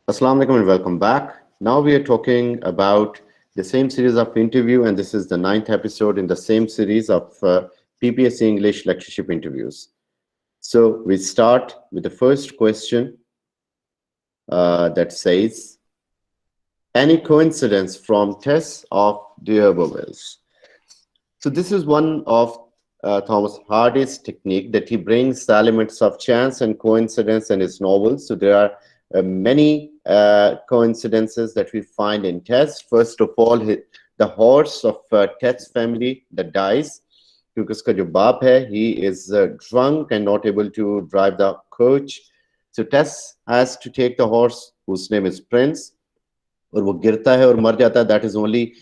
Assalamu alaikum and welcome back. Now we are talking about the same series of interview, and this is the 9th episode in the same series of PPSC English lectureship interviews. So we start with the first question that says, any coincidence from Tess of D'Urberville's? So this is one of Thomas Hardy's technique that he brings the elements of chance and coincidence in his novels. So there are many coincidences that we find in Tess. First of all, the horse of Tess family that dies, क्योंकि उसका जो बाप है, he is drunk and not able to drive the coach. So Tess has to take the horse whose name is Prince, और वो गिरता है और मर जाता है. That is only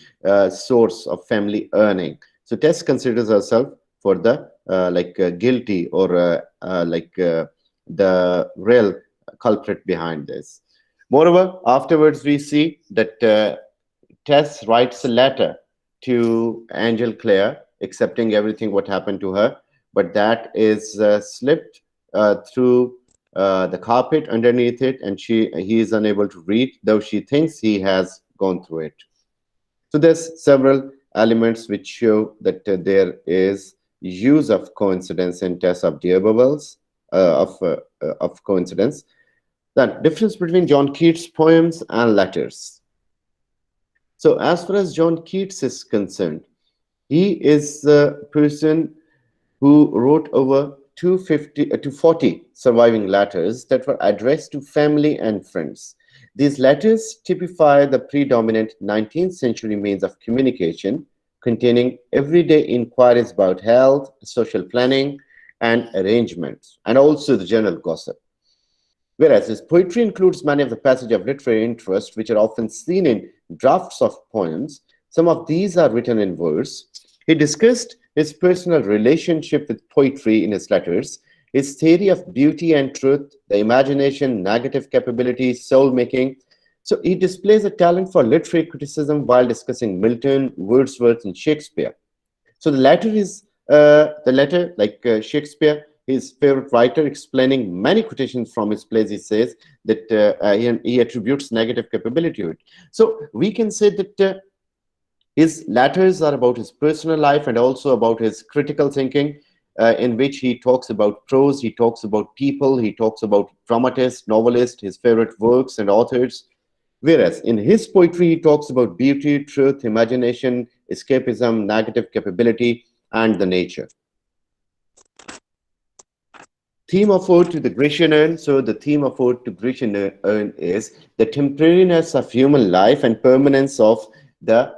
source of family earning. So Tess considers herself for the guilty or the real culprit behind this. Moreover, afterwards we see that Tess writes a letter to Angel Clare, accepting everything what happened to her, but that is slipped through the carpet underneath it, and he is unable to read, though she thinks he has gone through it. So there's several elements which show that there is use of coincidence in Tess of D'Urberville's of coincidence. Then difference between John Keats' poems and letters. So as far as John Keats is concerned, he is the person who wrote over 240 surviving letters that were addressed to family and friends. These letters typify the predominant 19th century means of communication, containing everyday inquiries about health, social planning, and arrangements, and also the general gossip. Whereas his poetry includes many of the passages of literary interest, which are often seen in drafts of poems. Some of these are written in verse. He discussed his personal relationship with poetry in his letters, his theory of beauty and truth, the imagination, negative capabilities, soul-making. So he displays a talent for literary criticism while discussing Milton, Wordsworth, and Shakespeare. So the latter is Shakespeare, his favorite writer, explaining many quotations from his plays. He says that he attributes negative capability to it. So we can say that his letters are about his personal life and also about his critical thinking, in which he talks about prose, he talks about people, he talks about dramatists, novelists, his favorite works and authors. Whereas in his poetry, he talks about beauty, truth, imagination, escapism, negative capability, and the nature. Theme of Ode to the Grecian Urn. So the theme of Ode to Grecian Urn is the temporariness of human life and permanence of the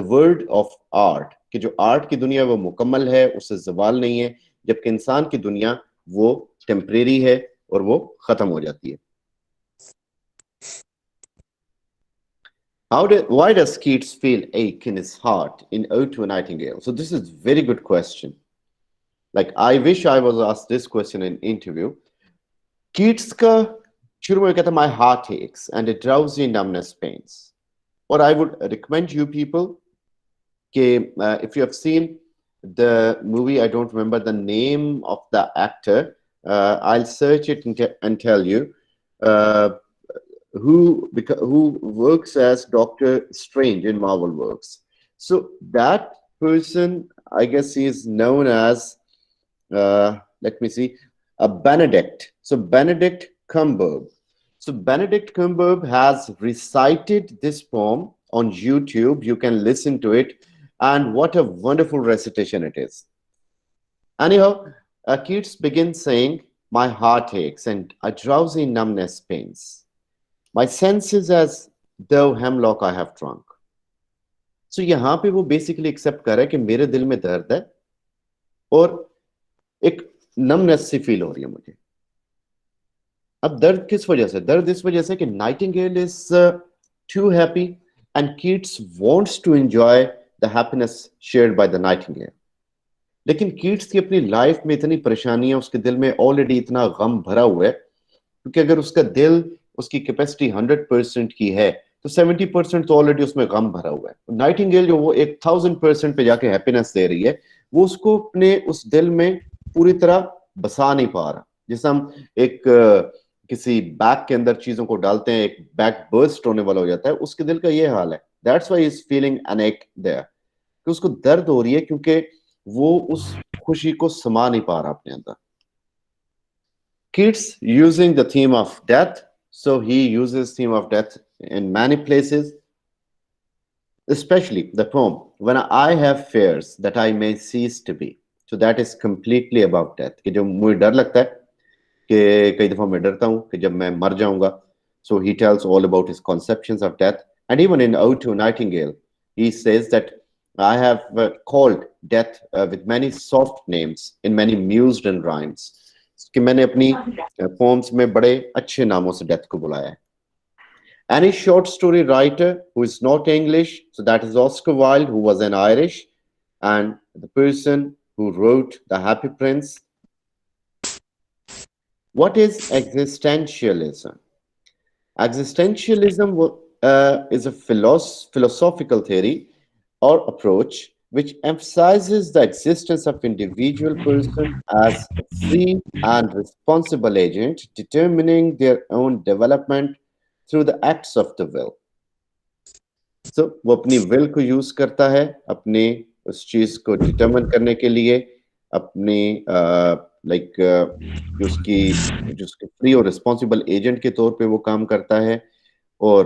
world of art. कि जो art की दुनिया वो मुकम्मल है, उससे ज़वाल नहीं है, जबकि इंसान की दुनिया वो टेम्परेरी है और वो खत्म हो जाती है. Why does Keats feel ache in his heart in Ode to a Nightingale? So this is a very good question. Like, I wish I was asked this question in interview. Keats का शुरू में कहता my heart aches and a drowsy numbness pains. Or I would recommend you people, if you have seen the movie, I don't remember the name of the actor, I'll search it and tell you, who works as Dr. Strange in Marvel Works. So that person, I guess he is known as, let me see, Benedict. So Benedict Cumberbatch. So Benedict Cumberbatch has recited this poem on YouTube. You can listen to it, and what a wonderful recitation it is. Anyhow, Keats begins saying, my heart aches and a drowsy numbness pains. My senses as though hemlock I have drunk. So यहाँ पे वो basically accept कर रहा है कि मेरे दिल में दर्द है और एक numbness सी feel हो रही है मुझे. अब दर्द किस वजह से? दर्द इस वजह से कि Nightingale is too happy and Keats wants to enjoy the happiness shared by the Nightingale. लेकिन Keats की अपनी लाइफ में इतनी परेशानियां, उसके दिल में ऑलरेडी इतना गम भरा हुआ है, क्योंकि अगर उसका दिल, उसकी कैपेसिटी 100% की है तो 70% तो ऑलरेडी उसमें गम भरा हुआ है. नाइटिंगेल जो वो 1000% पे जाके हैप्पीनेस दे रही है, वो उसको अपने उस दिल में पूरी तरह बसा नहीं पा रहा. जैसे हम एक किसी बैग के अंदर चीजों को डालते हैं, एक बैग बर्स्ट होने वाला हो जाता है, उसके दिल का ये हाल है. दैट्स व्हाई इज फीलिंग एनेक देयर, कि उसको दर्द हो रही है क्योंकि वो उस खुशी को समा नहीं पा रहा अपने अंदर. Keats using the theme of death, so he uses theme of death in many places, especially the poem When I Have Fears That I May Cease to Be. So that is completely about death. कि जो मुझे डर लगता है कि कई दफा मैं डरता हूँ कि जब मैं मर जाऊंगा. So he tells all about his conceptions of death. And even in Ode to Nightingale, he says that I have called death with many soft names in many mused and rhymes. कि मैंने अपनी poems में बड़े अच्छे नामों से death को बुलाया है. Any short story writer who is not English, so that is Oscar Wilde, who was an Irish, and the person who wrote The Happy Prince. What is existentialism? Existentialism is a philosophical theory or approach which emphasizes the existence of individual person as a free and responsible agent determining their own development through the acts of the will. So, वो अपनी will को use करता है अपने उस चीज को determine करने के लिए, अपने जो उसकी फ्री और रिस्पॉन्सिबल एजेंट के तौर पे वो काम करता है. और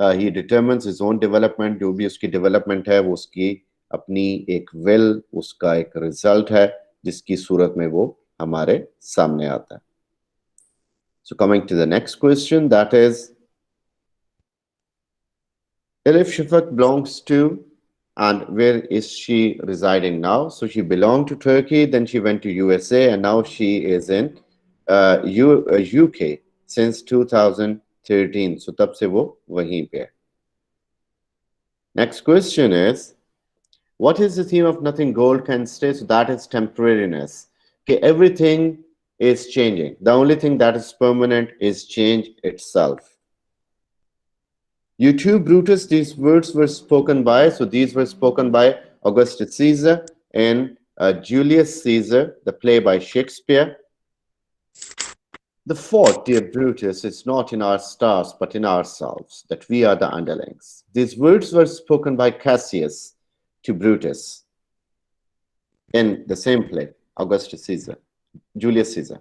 ही डिटरमिन्स हिज ओन डेवलपमेंट, जो भी उसकी डेवलपमेंट है वो उसकी अपनी एक विल, उसका एक रिजल्ट है जिसकी सूरत में वो हमारे सामने आता है. So coming to the next question, that is, Elif Shafak belongs to, and where is she residing now? So she belonged to Turkey, then she went to USA, and now she is in UK since 2013. So तब से वो वहीं पे है. Next question is, what is the theme of nothing gold can stay? So that is temporariness. Okay, everything is changing. The only thing that is permanent is change itself. You too, Brutus, these words were spoken by, so these were spoken by Augustus Caesar and Julius Caesar, the play by Shakespeare. The fault, dear Brutus, is not in our stars, but in ourselves, that we are the underlings. These words were spoken by Cassius to Brutus in the same play, Augustus Caesar, Julius Caesar.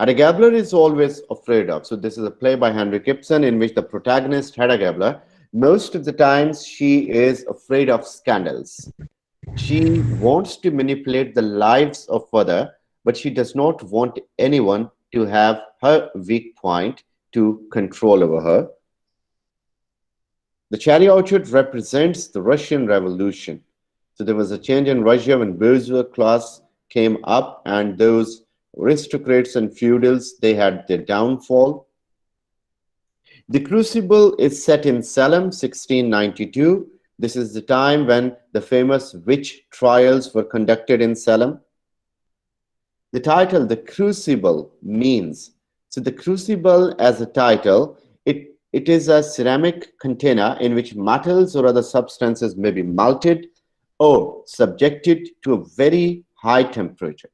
Hedda Gabler is always afraid of. So this is a play by Henrik Ibsen in which the protagonist, Hedda Gabler, most of the times she is afraid of scandals. She wants to manipulate the lives of others, but she does not want anyone to have her weak point to control over her. The cherry orchard represents the Russian Revolution. So there was a change in Russia when bourgeois class came up, and those aristocrats and feudals, they had their downfall. The Crucible is set in Salem, 1692. This is the time when the famous witch trials were conducted in Salem. The title, The Crucible, means, so the crucible as a title, it is a ceramic container in which metals or other substances may be melted or subjected to a very high temperature.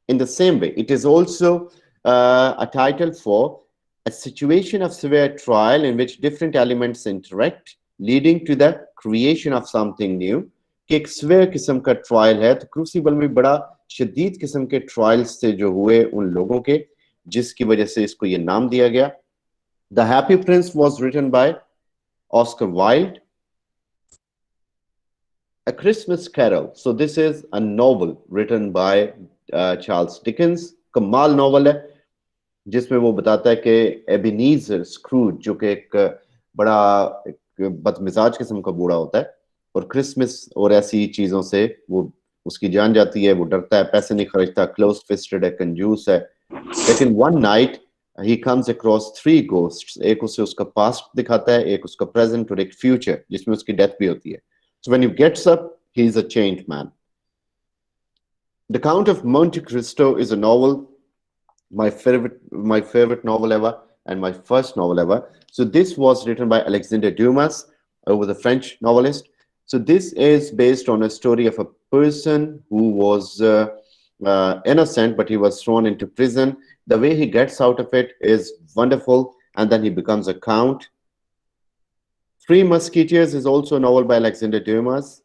In the same way, it is also a title for a situation of severe trial in which different elements interact, leading to the creation of something new. कि एक severe किस्म का trial है, तो crucible में बड़ा शदीद किस्म के trials थे जो हुए उन लोगों के, जिसकी वजह से इसको ये नाम दिया गया. The Happy Prince was written by Oscar Wilde. A Christmas Carol. So this is a novel written by Charles Dickens. कमाल नॉवल है जिसमें वो बताता है कि एबेनीजर स्क्रूज, जो कि एक बड़ा बदमिजाज किस्म का बूढ़ा होता है, और क्रिसमस और ऐसी चीजों से वो उसकी जान जाती है, वो डरता है, पैसे नहीं खर्चता, क्लोज फिस्टेड है, कंजूस है. लेकिन one night he comes across 3 ghosts. एक उसे उसका पास्ट दिखाता है, एक उसका प्रेजेंट और एक फ्यूचर जिसमें उसकी डेथ भी होती है. So when he gets up, he is a changed man. The Count of Monte Cristo is a novel, my favorite novel ever, and my first novel ever. So this was written by Alexandre Dumas, who was a French novelist. So this is based on a story of a person who was innocent, but he was thrown into prison The way he gets out of it is wonderful, and then he becomes a count. Three Musketeers is also a novel by Alexander Dumas.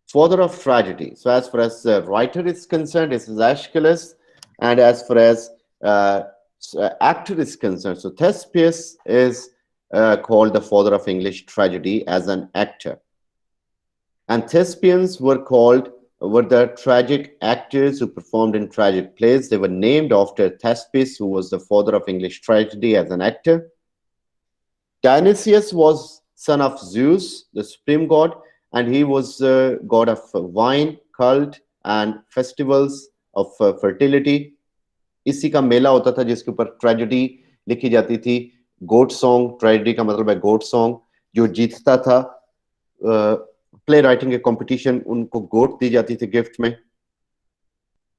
Father of Tragedy. So as far as writer is concerned, this is Aeschylus, and as far as actor is concerned, so Thespius is called the father of English tragedy as an actor. And Thespians were the tragic actors who performed in tragic plays. They were named after Thespis, who was the father of English tragedy as an actor. Dionysius was son of Zeus, the supreme god, and he was god of wine, cult, and festivals of fertility. इसी का मेला होता था जिसके ऊपर tragedy लिखी जाती थी. गोट song, tragedy का मतलब है गोट सॉन्ग. जो जीतता था प्ले राइटिंग के कंपटीशन, उनको गोट दी जाती थी गिफ्ट में.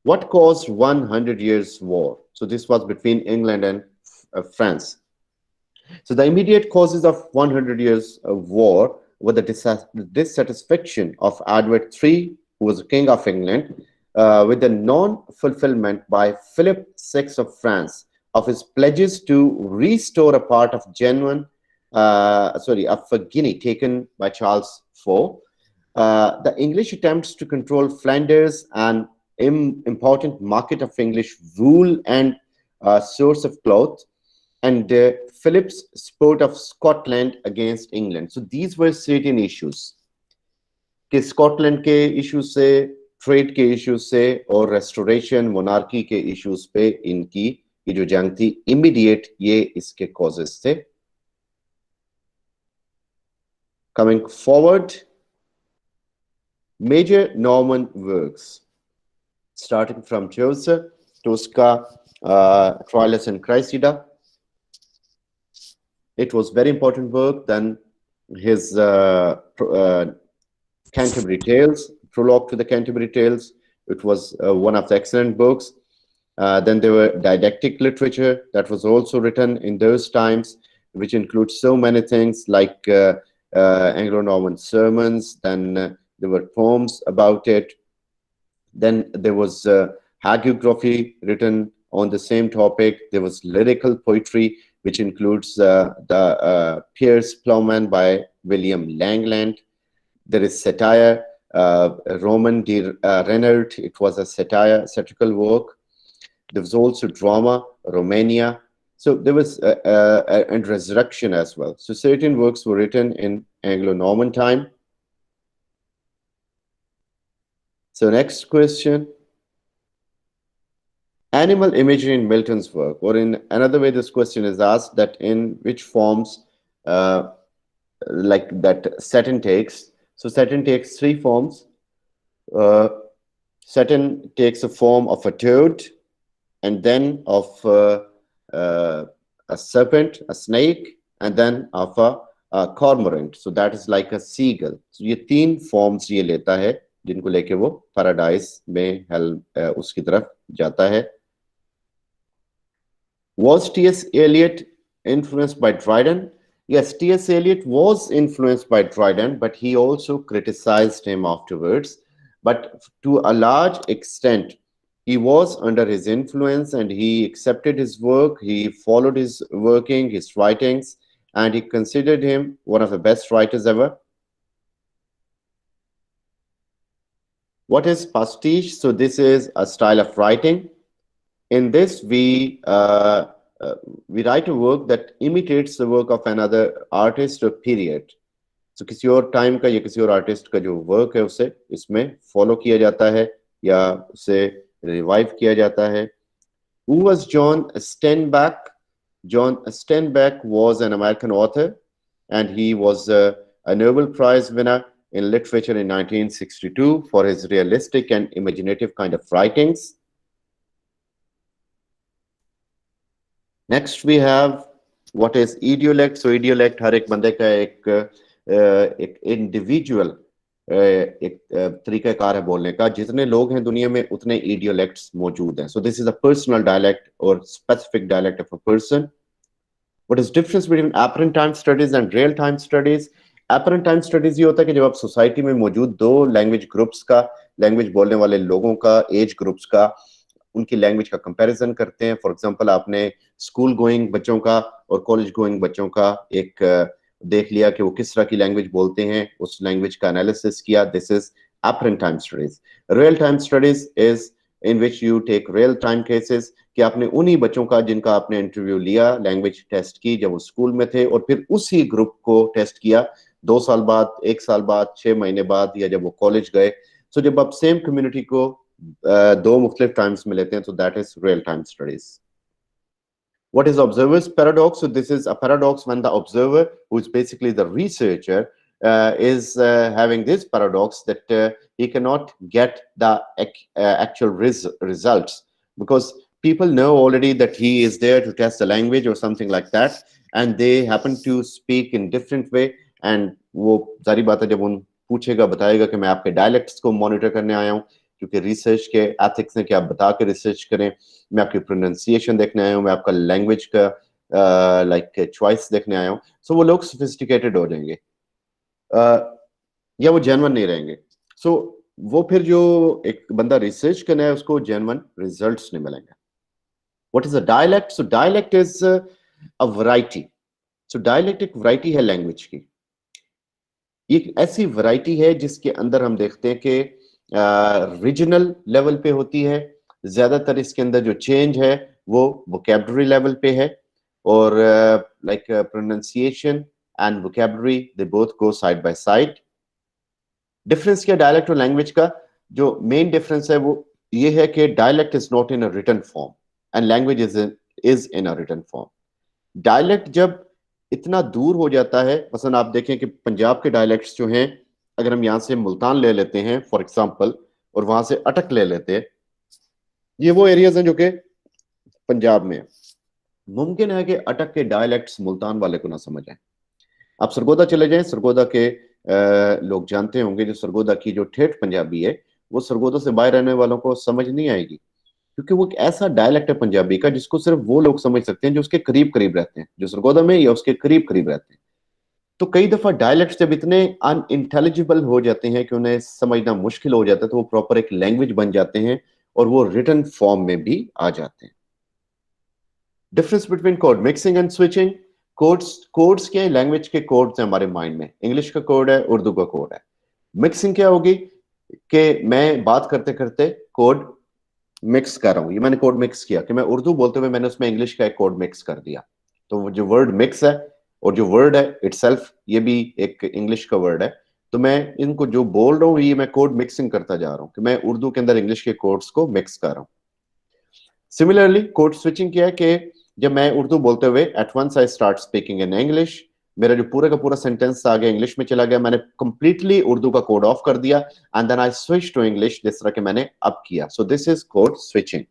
What caused 100 years war? So this was between England and France. So the immediate causes of 100 years war were the dissatisfaction of Edward III, who was king of England, with the non-fulfillment by Philip VI of France of his pledges to restore a part of Guinea taken by Charles IV. The English attempts to control Flanders, an important market of English wool and source of cloth, and Philip's support of Scotland against England. So these were certain issues. कि Scotland के issues से, trade के issues से और restoration monarchy के issues पे इनकी ये जो जंग थी इमीडिएट, ये इसके कॉजेस थे. Coming forward, major Norman works starting from Chaucer, Tosca, Troilus and Cressida. It was very important work. Then his Canterbury Tales, prologue to the Canterbury Tales. It was one of the excellent books. Then there were didactic literature that was also written in those times, which includes so many things like Anglo-Norman sermons. Then there were poems about it. Then there was hagiography written on the same topic. There was lyrical poetry, which includes the Piers Plowman by William Langland. There is satire, Roman de Renard. It was a satirical work. There was also drama, Romania. So there was and resurrection as well. So certain works were written in Anglo-Norman time. So next question. Animal imagery in Milton's work, or in another way this question is asked, that in which forms like that Saturn takes. So Saturn takes three forms. Saturn takes a form of a toad, and then of a serpent, a snake, and then of a cormorant. So that is like a seagull. So ये तीन forms ये लेता है, जिनको लेके वो paradise में उसकी तरफ जाता है. Was T.S. Eliot influenced by Dryden? Yes, T.S. Eliot was influenced by Dryden, but he also criticized him afterwards. But to a large extent, he was under his influence and he accepted his work, he followed his working, his writings, and he considered him one of the best writers ever. What is pastiche? So this is a style of writing. In this, we write a work that imitates the work of another artist or period. So किसी और time का या किसी और artist का जो work है उसे इसमें फॉलो किया जाता है या उसे रिवाइव किया जाता है. Who was John Steinbeck? John Steinbeck was an American author, and he was a Nobel Prize winner in literature in 1962 for his realistic and imaginative kind of writings. Next we have what is idiolect. So idiolect हर एक बंदे का एक individual एक तरीकाकार है बोलने का. जितने लोग हैं दुनिया में उतने idiolects मौजूद हैं. So this is a personal dialect or specific dialect of a person. What is difference between apparent time studies and real time studies? Apparent time studies ये होता है कि जब आप सोसाइटी में मौजूद दो लैंग्वेज ग्रुप्स का, लैंग्वेज बोलने वाले लोगों का, एज ग्रुप्स का, उनकी लैंग्वेज का कंपैरिजन करते हैं। फॉर एग्जांपल आपने स्कूल गोइंग बच्चों का और कॉलेज गोइंग बच्चों का एक देख लिया कि वो किस तरह की लैंग्वेज बोलते हैं, उस लैंग्वेज का एनालिसिस किया। This is apparent time studies. Real time studies is in which you take real time cases, कि आपने उन्हीं बच्चों का जिनका आपने इंटरव्यू लिया, लैंग्वेज टेस्ट की जब वो स्कूल में थे, और फिर उसी ग्रुप को टेस्ट किया 2 साल बाद, 1 साल बाद, 6 महीने बाद, या जब वो कॉलेज गए। सो जब आप सेम कम्युनिटी को दो मुख्तलिफ टाइम्स में लेते हैं, तो that is real time studies. What is observer's paradox? So this is a paradox when the observer, who is basically the researcher, is having this paradox that he cannot get the actual results, because people know already that he is there to test the language or something like that, and they happen to speak in different way. And वो सारी बातें जब उन पूछेगा, बताएगा कि मैं आपके डायलेक्ट्स को मॉनिटर करने आया हूँ, क्योंकि रिसर्च के एथिक्स ने कि आप बता के रिसर्च करें, मैं आपकी प्रोनाउंसिएशन देखने आया हूँ, मैं आपका लैंग्वेज का लाइक चॉइस देखने आया हूँ। सो वो लोग सोफिस्टिकेटेड हो जाएंगे या वो जेन्युइन नहीं रहेंगे। सो वो फिर जो एक बंदा रिसर्च करना है उसको जेन्युइन रिजल्ट्स नहीं मिलेंगे। What is a dialect? So dialect is a variety. So dialect एक वैरायटी है लैंग्वेज की। एक ऐसी वैरायटी है जिसके अंदर हम देखते हैं कि रीजनल लेवल पे होती है, ज्यादातर इसके अंदर जो चेंज है वो वोकैबुलरी लेवल पे है, और like pronunciation and vocabulary they both go side by side. Difference क्या डायलेक्ट और लैंग्वेज का? जो मेन डिफरेंस है वो ये है कि dialect is not in a written form and language is in a written form. Dialect जब इतना दूर हो जाता है, मसलन आप देखें कि पंजाब के डायलेक्ट्स जो हैं, अगर हम यहाँ से मुल्तान ले लेते हैं फॉर एग्जांपल, और वहां से अटक ले लेते हैं, ये वो एरियाज हैं जो कि पंजाब में है। मुमकिन है कि अटक के डायलेक्ट्स मुल्तान वाले को ना समझ आए। आप सरगोदा चले जाएं, सरगोदा के लोग जानते होंगे, जो सरगोदा की जो ठेठ पंजाबी है वो सरगोदा से बाहर रहने वालों को समझ नहीं आएगी, क्योंकि वो एक ऐसा डायलेक्ट है पंजाबी का जिसको सिर्फ वो लोग समझ सकते हैं जो उसके करीब करीब रहते हैं, जो सरगोदा में या उसके करीब करीब रहते हैं। तो कई दफा डायलेक्ट जब इतने अनइंटेलिजिबल हो जाते हैं कि उन्हें समझना मुश्किल हो जाता है, तो वो प्रॉपर एक लैंग्वेज बन जाते हैं और वो रिटन फॉर्म में भी आ जाते हैं। Difference between code mixing and switching. Codes क्या है? लैंग्वेज के कोड्स हैं हमारे माइंड में। इंग्लिश का कोड है, उर्दू का कोड है। मिक्सिंग क्या होगी कि मैं बात करते करते कोड मिक्स कर रहा हूं। ये मैंने कोड मिक्स किया कि मैं उर्दू बोलते हुए मैंने उसमें इंग्लिश का एक कोड मिक्स कर दिया। तो वो जो वर्ड मिक्स है और जो वर्ड है इटसेल्फ, ये भी एक इंग्लिश का वर्ड है। तो मैं इनको जो बोल रहा हूँ ये मैं कोड मिक्सिंग करता जा रहा हूँ कि मैं उर्दू के अंदर इंग्लिश के कोड्स को मिक्स कर रहा हूँ। सिमिलरली कोड स्विचिंग किया है कि जब मैं उर्दू बोलते हुए at once I start speaking in English, मेरा जो पूरा का पूरा सेंटेंस आ गया इंग्लिश में चला गया, मैंने कंप्लीटली उर्दू का कोड ऑफ कर दिया and then I switch to English, जिस तरह के मैंने अब किया। So this is code switching.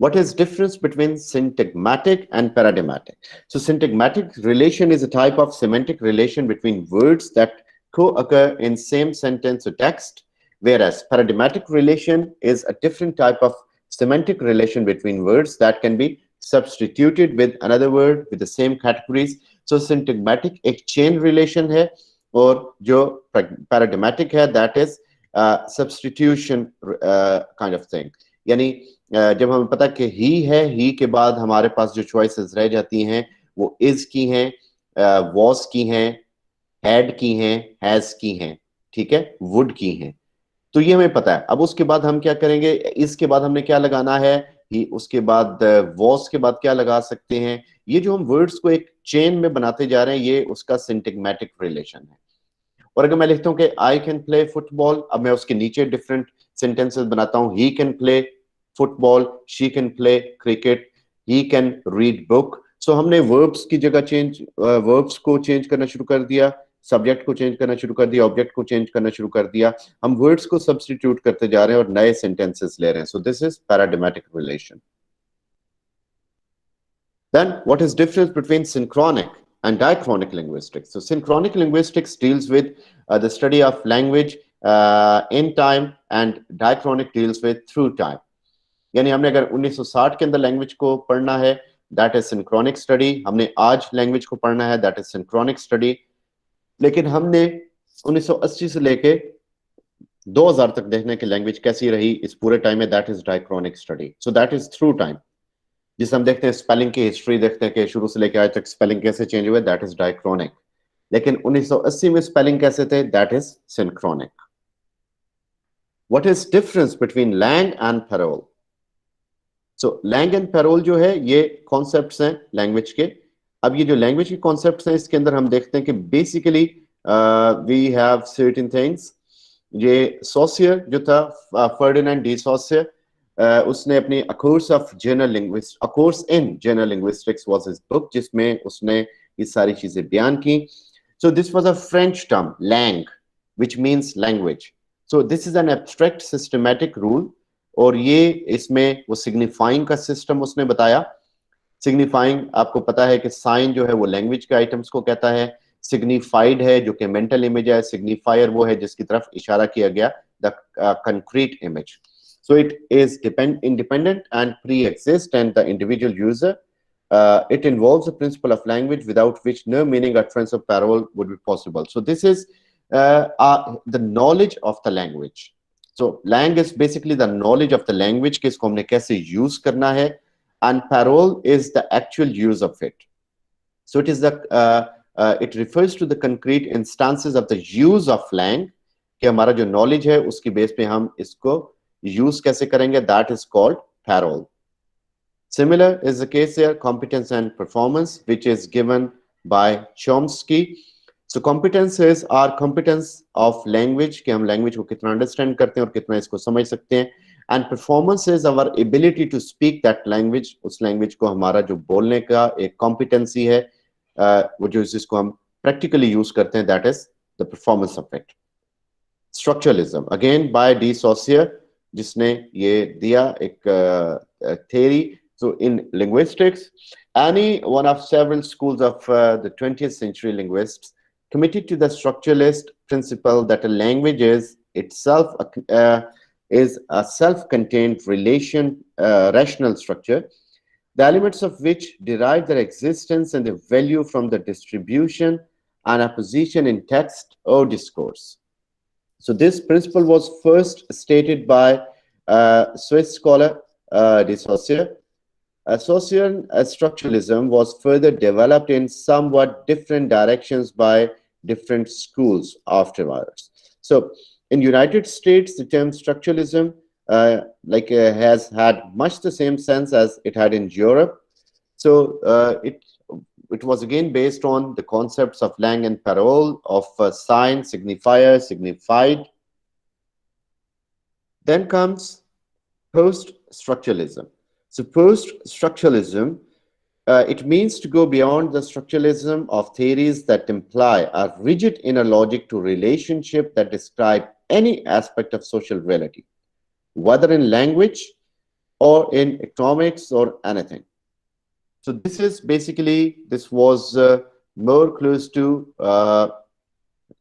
What is difference between syntagmatic and paradigmatic? So syntagmatic relation is a type of semantic relation between words that co-occur in same sentence or text, whereas paradigmatic relation is a different type of semantic relation between words that can be substituted with another word with the same categories. So syntagmatic एक chain relation है, और जो paradigmatic है that is substitution kind of thing. यानी जब हमें पता कि ही है, ही के बाद हमारे पास जो चॉइसेस रह जाती हैं वो इज की हैं, वॉज की हैं, हैड की हैं, हैज की हैं, ठीक है, वुड की हैं। तो ये हमें पता है। अब उसके बाद हम क्या करेंगे? इसके बाद हमने क्या लगाना है? ही। उसके बाद वॉज के बाद क्या लगा सकते हैं? ये जो हम वर्ड्स को एक चेन में बनाते जा रहे हैं, ये उसका सिंटैग्मेटिक रिलेशन है। और अगर मैं लिखता हूँ कि आई कैन प्ले फुटबॉल, अब मैं उसके नीचे डिफरेंट सेंटेंसेस बनाता हूँ। He can play football, she can play cricket, he can read book. So हमने वर्ब्स की जगह वर्ब्स को चेंज करना शुरू कर दिया, सब्जेक्ट को चेंज करना शुरू कर दिया, ऑब्जेक्ट को चेंज करना शुरू कर दिया। हम वर्ड्स को सब्स्टिट्यूट करते जा रहे हैं और नए सेंटेंसेस ले रहे हैं। So this is paradigmatic relation. Then what is difference between synchronic and diachronic linguistics? So synchronic linguistics deals with the study of language in time, and diachronic deals with through time. यानी हमने अगर 1960 के अंदर language को पढ़ना है, that is synchronic study. हमने आज लैंग्वेज को पढ़ना है, दैट इज सिंक्रोनिक स्टडी। लेकिन हमने 1980 से लेके 2000 तक देखने की लैंग्वेज कैसी रही इस पूरे टाइम में, that is diachronic study. So that is through time. जिसे हम देखते हैं स्पेलिंग की हिस्ट्री देखते हैं कि शुरू से लेकर आज तक स्पेलिंग कैसे चेंज हुए, दैट इज डायक्रॉनिक. लेकिन 1980 में स्पेलिंग कैसे थे, that is synchronic. What is difference between langue and parole? So langue and parole जो है ये कॉन्सेप्ट्स हैं लैंग्वेज के. अब ये जो लैंग्वेज के कॉन्सेप्ट्स हैं इसके अंदर हम देखते हैं कि basically we have certain things. ये सोसियर जो था, फर्डिनेंड डी सोसियर, उसने अपनी a course of general linguist, a course in general linguistics was his book, जिसमें उसने ये सारी चीजें बयान की. So this was a French term langue which means language. So this is an abstract systematic rule. और ये इसमें वो सिग्निफाइंग का सिस्टम उसने बताया. सिग्निफाइंग आपको पता है कि साइन जो है वो लैंग्वेज के आइटम्स को कहता है. सिग्निफाइड है जो कि मेंटल इमेज है. सिग्निफायर वो है जिसकी तरफ इशारा किया गया, the concrete image. So it is independent and pre-exist and the individual user. It involves the principle of language without which no meaning utterance of parole would be possible. So this is the knowledge of the language. So lang is basically the knowledge of the language कि इसको हमने कैसे use करना है, and parole is the actual use of it. So it is it refers to the concrete instances of the use of lang कि हमारा जो knowledge है उसकी बेस पे हम इसको use कैसे करेंगे, that is called parole. Similar is the case here, competence and performance, which is given by Chomsky. So competence is our competence of language कि हम language को कितना understand करते हैं और कितना इसको समझ सकते हैं. And performance is our ability to speak that language. उस language को हमारा जो बोलने का एक competency है, वो जो जिसको हम practically use करते हैं, that is the performance of it. Structuralism, again by D. Saussure, जिसने ये दिया एक theory. So in linguistics, any one of several schools of the 20th century linguists committed to the structuralist principle that a language is itself is a self-contained rational structure, the elements of which derive their existence and their value from the distribution and a position in text or discourse. So this principle was first stated by Swiss scholar de Saussure. Saussurian structuralism was further developed in somewhat different directions by different schools afterwards. So in United States, the term structuralism has had much the same sense as it had in Europe. So it was again based on the concepts of lang and parole, of sign, signifier, signified. Then comes post-structuralism. So post-structuralism, it means to go beyond the structuralism of theories that imply a rigid inner logic to relationship that describe any aspect of social reality, whether in language or in economics or anything. So this is basically, this was more close to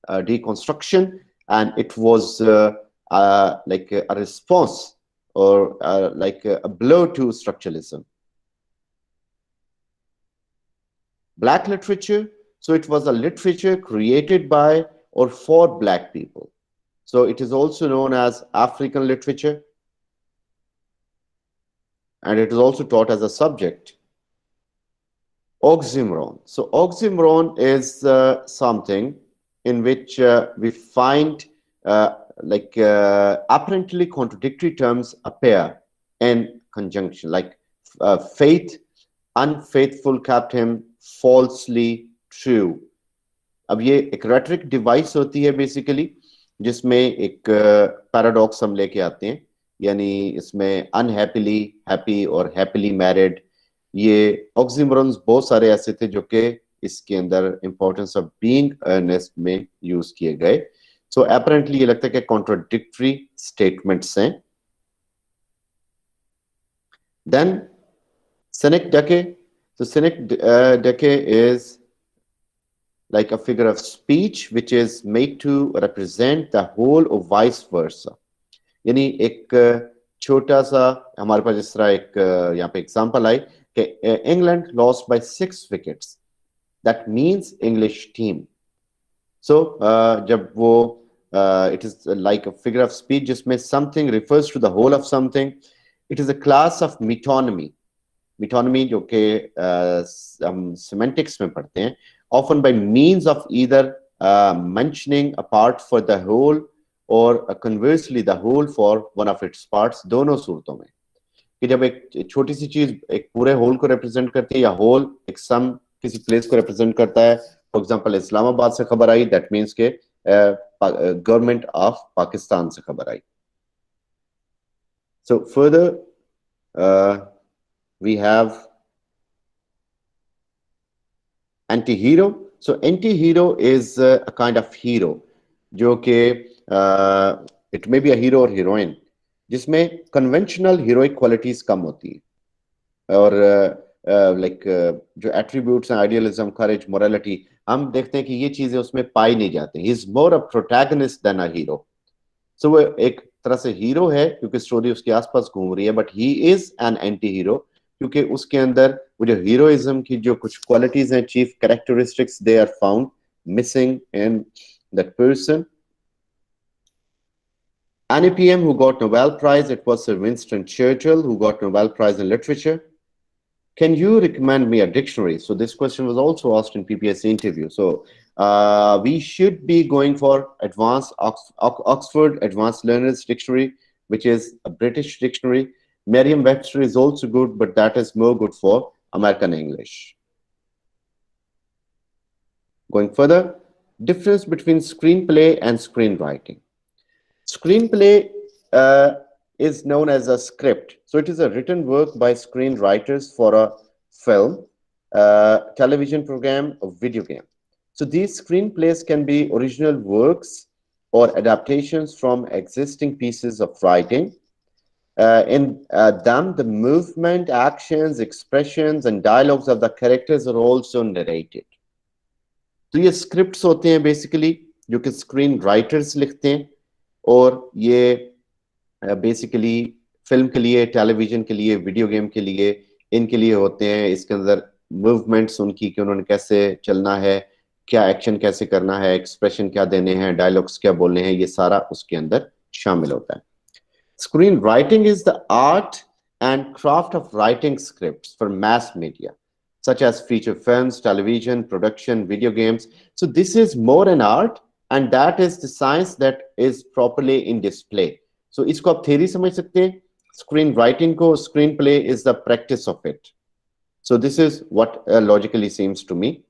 deconstruction, and it was like a response or like a blow to structuralism. Black literature, so it was a literature created by or for Black people. So it is also known as African literature, and it is also taught as a subject. Oxymoron. So oxymoron is something in which we find apparently contradictory terms appear in conjunction, like faith, unfaithful kept him falsely true. अब ये एक rhetoric device होती है basically, जिसमें एक paradox हम लेके आते हैं, यानी इसमें unhappily happy और happily married, ये oxymorons बहुत सारे ऐसे थे जो कि इसके अंदर importance of being earnest में use किए गए. So apparently ये लगता है कि contradictory statements हैं. Then Synecdoche. So Synecdoche is like a figure of speech which is made to represent the whole or vice versa. यानी एक छोटा सा हमारे पास जिस तरह एक यहाँ पे एग्जांपल आई कि England lost by 6 wickets, that means English team. So जब वो it is like a figure of speech जिसमें something refers to the whole of something. It is a class of metonymy. Metonymy जो कि हम semantics में पढ़ते हैं, often by means of either mentioning a part for the whole or conversely the whole for one of its parts. दोनों सूरतों में कि जब एक छोटी सी चीज एक पूरे होल को रिप्रेजेंट करती है या होल एक सम किसी प्लेस को रिप्रेजेंट करता है. फॉर एग्जांपल इस्लामाबाद से खबर आई, दैट मींस के गवर्नमेंट ऑफ पाकिस्तान से खबर आई. So further we have anti-hero. So anti-hero is a kind of hero जो कि it may be a hero or heroine जिसमें conventional heroic qualities कम होती है और like जो attributes हैं idealism, courage, morality, हम देखते हैं कि ये चीजें उसमें पाई नहीं जाती. He is more a protagonist than a hero. So वो एक तरह से हीरो है क्योंकि स्टोरी उसके आसपास घूम रही है, but he is an anti-hero क्योंकि उसके अंदर वो जो हीरोइज्म की जो कुछ क्वालिटीज हैं, chief characteristics, they are found missing in that person. Any PM who got Nobel Prize, it was Sir Winston Churchill who got Nobel Prize in literature. Can you recommend me a dictionary? So this question was also asked in PPSC interview. So we should be going for advanced Oxford Advanced Learners Dictionary, which is a British dictionary. Merriam-Webster is also good, but that is more good for American English. Going further, difference between screenplay and screenwriting. Screenplay is known as a script. So it is a written work by screenwriters for a film, television program, or video game. So these screenplays can be original works or adaptations from existing pieces of writing. In them, the movement, actions, expressions, and dialogues of the characters are also narrated. तो ये scripts होते हैं basically जो कि screenwriters लिखते हैं और ये बेसिकली फिल्म के लिए, टेलीविजन के लिए, वीडियो गेम के लिए, इनके लिए होते हैं. इसके अंदर मूवमेंट्स उनकी कि उन्होंने कैसे चलना है, क्या एक्शन कैसे करना है, एक्सप्रेशन क्या देने हैं, डायलॉग्स क्या बोलने हैं, ये सारा उसके अंदर शामिल होता है. Screen writing is the art and craft of writing scripts for mass media such as feature films, television, production, video games. So this is more an art and that is the science that is properly in display. So इसको आप theory समझ सकते हैं. Screen writing को screenplay is the practice of it. So this is what logically seems to me.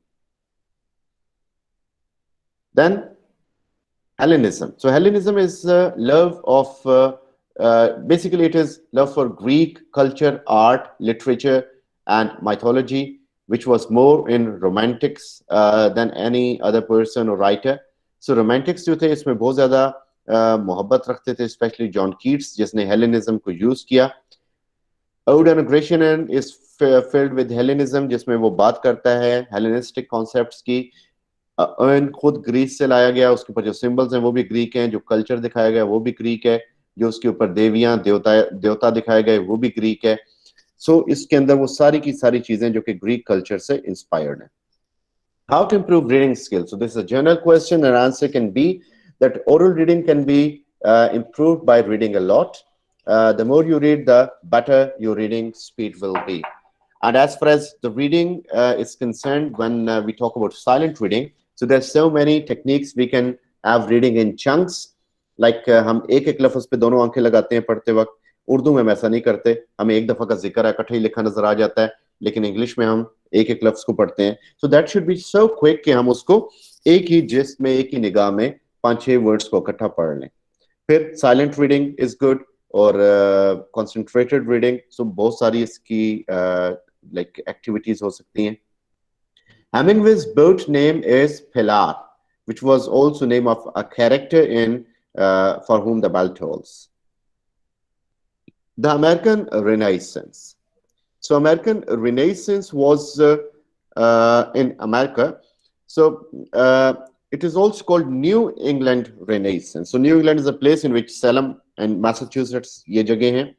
Then Hellenism. So Hellenism is love of basically it is love for Greek culture, art, literature, and mythology, which was more in romantics than any other person or writer. So romantics जो थे इसमें बहुत ज़्यादा मोहब्बत रखते थे, especially John Keats जिसने Hellenism को use किया. Ode on a Grecian Urn is filled with Hellenism जिसमें वो बात करता है Hellenistic concepts की. अर्न खुद ग्रीस से लाया गया, उसके ऊपर जो सिंबल्स हैं वो भी ग्रीक हैं, जो कल्चर दिखाया गया वो भी ग्रीक है, जो उसके ऊपर देवियां देवता दिखाए गए वो भी ग्रीक है. सो इसके अंदर वो सारी की सारी चीजें जो कि ग्रीक कल्चर से इंस्पायर्ड है. How to improve reading skills? So this is a general question and answer can be that oral reading can be improved by reading a lot. The more you read, the better your reading speed will be. And as far as the reading is concerned, when we talk about silent reading, so there's so many techniques we can have reading in chunks. Like हम एक एक लफ्ज पे दोनों आंखें लगाते हैं पढ़ते वक्त. उर्दू में हम ऐसा नहीं करते, हमें एक दफा का जिक्र है इकट्ठा ही लिखा नजर आ जाता है, लेकिन इंग्लिश में हम एक एक लफ्ज को पढ़ते हैं. So that should be so quick कि हम उसको एक ही जिस्ट में, एक ही निगाह में 5-6 वर्ड्स को इकट्ठा पढ़ लें. फिर साइलेंट रीडिंग इज गुड और कंसंट्रेटेड रीडिंग. सो बहुत सारी इसकी लाइक एक्टिविटीज हो सकती हैं. Hemingway's boat name is Pilar, which was also name of a character in For Whom the Bell Tolls. The American Renaissance. So American Renaissance was in America. So it is also called New England Renaissance. So New England is a place in which Salem and Massachusetts ये जगह हैं.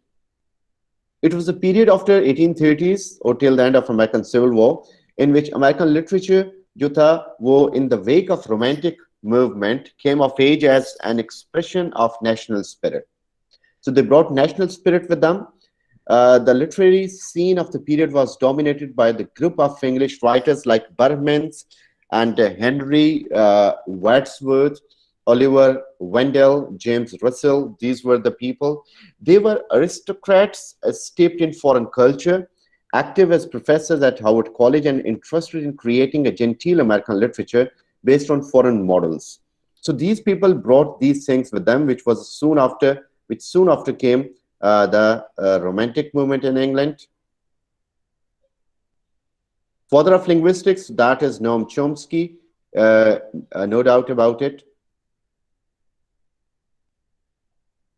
It was a period after 1830s or till the end of American Civil War in which American literature जो था वो in the wake of romantic movement came of age as an expression of national spirit. So they brought national spirit with them. The literary scene of the period was dominated by the group of English writers like Burmans and Henry Wadsworth, Oliver Wendell, James Russell. These were the people. They were aristocrats steeped in foreign culture, active as professors at Howard College, and interested in creating a genteel American literature based on foreign models. So these people brought these things with them, which soon after came the Romantic movement in England. Father of linguistics, that is Noam Chomsky, no doubt about it.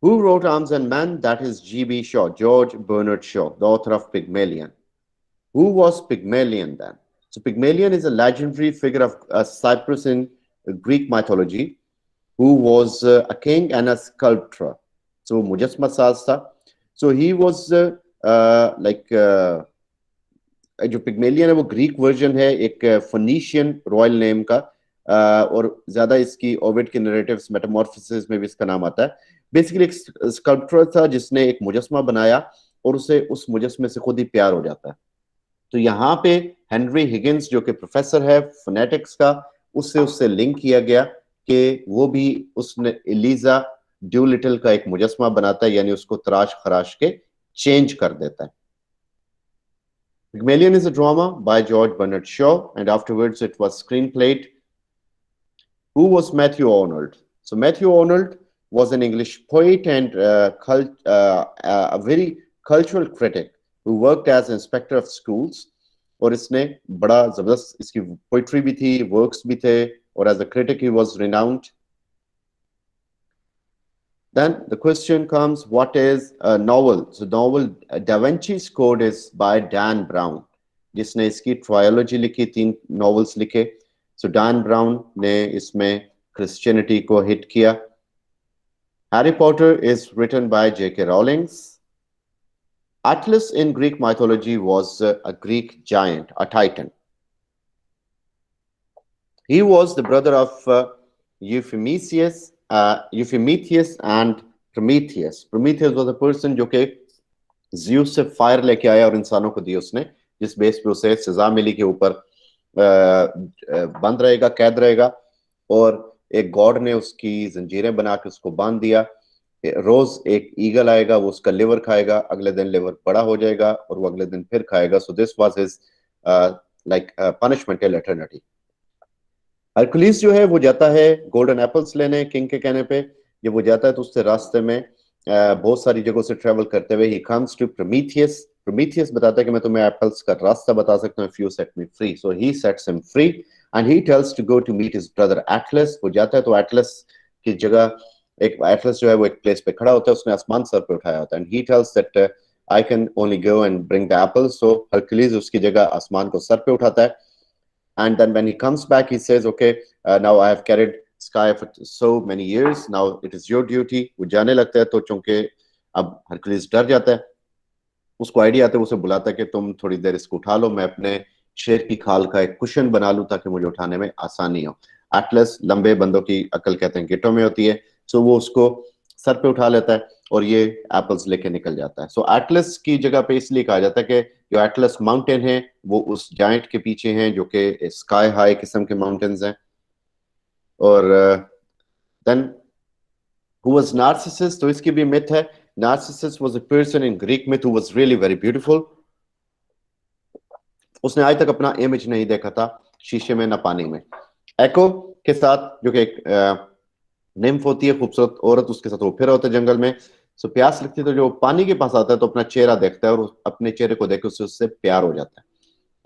Who wrote Arms and Men? That is G.B. Shaw, George Bernard Shaw, the author of Pygmalion. Who was Pygmalion then? So Pygmalion is a legendary figure of Cyprus in Greek mythology, who was a king and a sculptor. So Mujasma Sasta. So he was जो Pygmalion है वो Greek version है एक Phoenician royal name का और ज्यादा इसकी Ovid के नरेटिव्स मेटामॉर्फोसिस में भी इसका नाम आता है. बेसिकली एक स्कल्पटर था जिसने एक मुजस्मा बनाया और उसे उस मुजस्मे से खुद ही प्यार हो जाता है. तो यहाँ पे हेनरी हिगिंस जो कि प्रोफेसर है फोनेटिक्स का, उससे लिंक किया गया कि वो भी उसने एलिजा ड्यूलिटल का एक मुजस्मा बनाता है, यानी उसको तराश खराश के चेंज कर देता है. Pygmalion is a drama by George Bernard Shaw, and afterwards it was screenplayed. Who was Matthew Arnold? So Matthew Arnold was an English poet and a very cultural critic who worked as inspector of schools. और इसने बड़ा जबरदस्त इसकी poetry भी थी, works भी थे, और as a critic he was renowned. Then the question comes, what is a novel? So novel DaVinci's Code is by Dan Brown, जिसने इसकी ट्रायोलॉजी लिखी, 3 novels लिखे. So Dan Brown ने इसमें Christianity को हिट किया. Harry Potter is written by J.K. Rowling. Atlas in Greek mythology was a Greek giant, a titan. He was the brother of Euphemetheus and Prometheus. Prometheus was a person जो कि Zeus से fire लेके आया और इंसानों को दी उसने, जिस बेस पे उसे सजा मिली के ऊपर बंद रहेगा, कैद रहेगा, और एक गॉड ने उसकी जंजीरें बना के उसको बांध दिया. रोज एक ईगल आएगा, वो उसका लिवर खाएगा, अगले दिन लिवर बड़ा हो जाएगा और वो अगले दिन फिर खाएगा. सो this was his like punishment till eternity. Hercules जो है वो जाता है गोल्डन एप्पल्स लेने किंग के कहने पे. जब वो जाता है तो उससे रास्ते में बहुत सारी जगहों से ट्रेवल करते हुए he comes to Prometheus. Prometheus बताता है कि मैं तुम्हें एप्पल्स का रास्ता बता सकता हूँ, if you set me free. So he sets him free and he tells to go to meet his brother Atlas. वो जाता है तो एटलस की जगह एक एटलस जो है वो एक प्लेस पे खड़ा होता है, उसने आसमान सर पे उठाया होता है. And he tales that I can only go and bring the apples. So Hercules उसकी जगह आसमान को सर पे उठाता है. And then when he comes back, he says, okay, now I have carried sky for so many years. Now it is your duty. वो जाने लगता है तो चूंकि अब हरकुलिस डर जाता है, उसको आइडिया आता है, उसे बुलाता है कि तुम थोड़ी देर इसको उठा लो, मैं अपने शेर की खाल का एक कुशन बना लूं ताकि मुझे उठाने में आसानी हो. एटलस लंबे बंदों की अकल कहते हैं गिटों में होती है. सो वो उसको सर पे उठा लेता है और ये एप्पल्स लेके निकल जाता है. सो एटलस की जगह पे इसलिए कहा जाता है कि जो एटलस माउंटेन है वो उस जायंट के पीछे हैं जो कि स्काई हाई किस्म के माउंटेन्स हैं. और देन हु वाज नार्सिसस? तो इसकी भी मिथ है. Narcissus was a person in Greek myth who was really very beautiful. उसने आज तक अपना इमेज नहीं देखा था, शीशे में ना पानी में. एको के साथ जो कि एक निम्फ होती है, खूबसूरत औरत, उसके साथ वो फिर होता है जंगल में. सो प्यास लगती है तो जो पानी के पास आता है तो अपना चेहरा देखता है और अपने चेहरे को देख के उससे प्यार हो जाता है.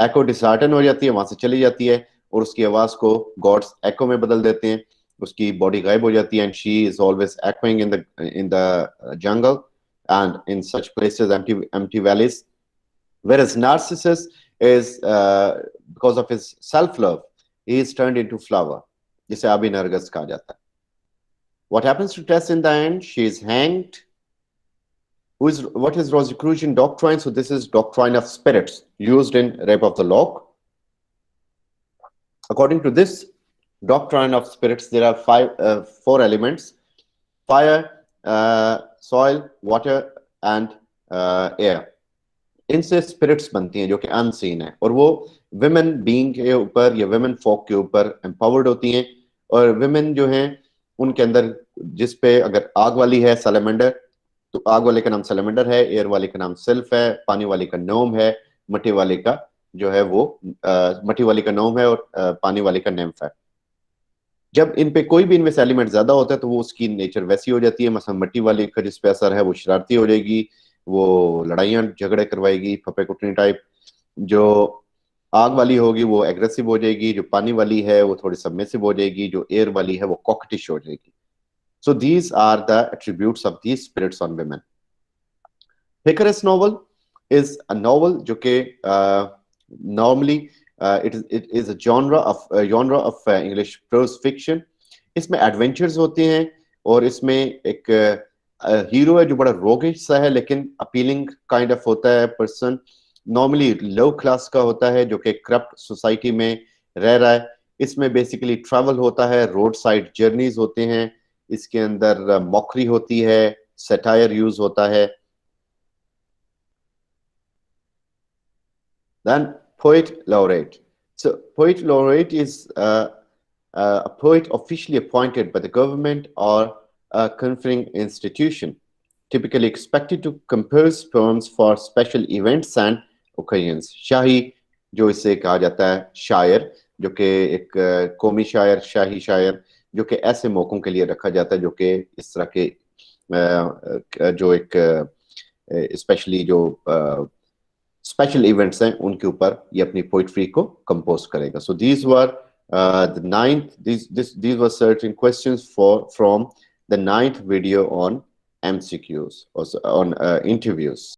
एको डिसहार्टन हो जाती है, वहां से चली जाती है और उसकी आवाज को गॉड्स एको में बदल देते हैं. उसकी बॉडी गायब हो जाती है and she is always echoing in the jungle and in such places, empty valleys. Whereas Narcissus is because of his self love, he is turned into flower, जिसे अभिनर्गस कहा जाता है. What happens to Tess in the end? She is hanged. What is Rosicrucian doctrine? So this is doctrine of spirits used in Rape of the Lock. According to this, doctrine of spirits, there are four elements: fire, soil, water and air. इनसे spirits बनती हैं जो कि unseen है, और वो women being के ऊपर या विमेन फोक के ऊपर एम्पावर्ड होती हैं। और विमेन जो हैं उनके अंदर, जिस पे अगर आग वाली है सैलेमेंडर, तो आग वाले का नाम सैलेमेंडर है, एयर वाले का नाम सिल्फ है, पानी वाले का नोम है, मट्टी वाले का जो है वो मट्टी वाले का नोम है, और पानी वाले का नेम्फ है। जब इन पे कोई भी इनमें से एलिमेंट ज्यादा होता है तो वो उसकी नेचर वैसी हो जाती है। मसलन मट्टी वाले का जिस पे असर है वो शरारती हो जाएगी, वो लड़ाइयाँ झगड़े करवाएगी, फपे कुटनी टाइप। जो आग वाली होगी वो एग्रेसिव हो जाएगी, जो पानी वाली है वो थोड़ी सबमिसिव हो जाएगी, जो एयर वाली है वो कॉकटिश हो जाएगी। So these are the attributes of these spirits on women. Picaresque novel is a novel जो कि normally it is a genre of English prose fiction. इसमें एडवेंचर्स होते हैं, और इसमें एक हीरो है जो बड़ा रोगिश सा है लेकिन अपीलिंग काइंड ऑफ होता है पर्सन। नॉर्मली लो क्लास का होता है जो कि करप्ट सोसाइटी में रह रहा है। इसमें बेसिकली ट्रैवल होता है, रोड साइड जर्नीज होते हैं, इसके अंदर मॉकरी होती है, सटायर यूज होता है। Then poet laureate. So poet laureate is a poet officially appointed by the government or a conferring institution, typically expected to compose poems for special events and occasions. शाही जो इसे कहा जाता है, शायर जो कि एक कौमी शायर, शाही शायर, जो कि ऐसे मौकों के लिए रखा जाता है, जो कि इस तरह के जो एक स्पेशली जो स्पेशल इवेंट्स हैं उनके ऊपर ये अपनी पोइट्री को कंपोज करेगा। So these were the ninth these were certain questions from the ninth video on MCQs, on interviews.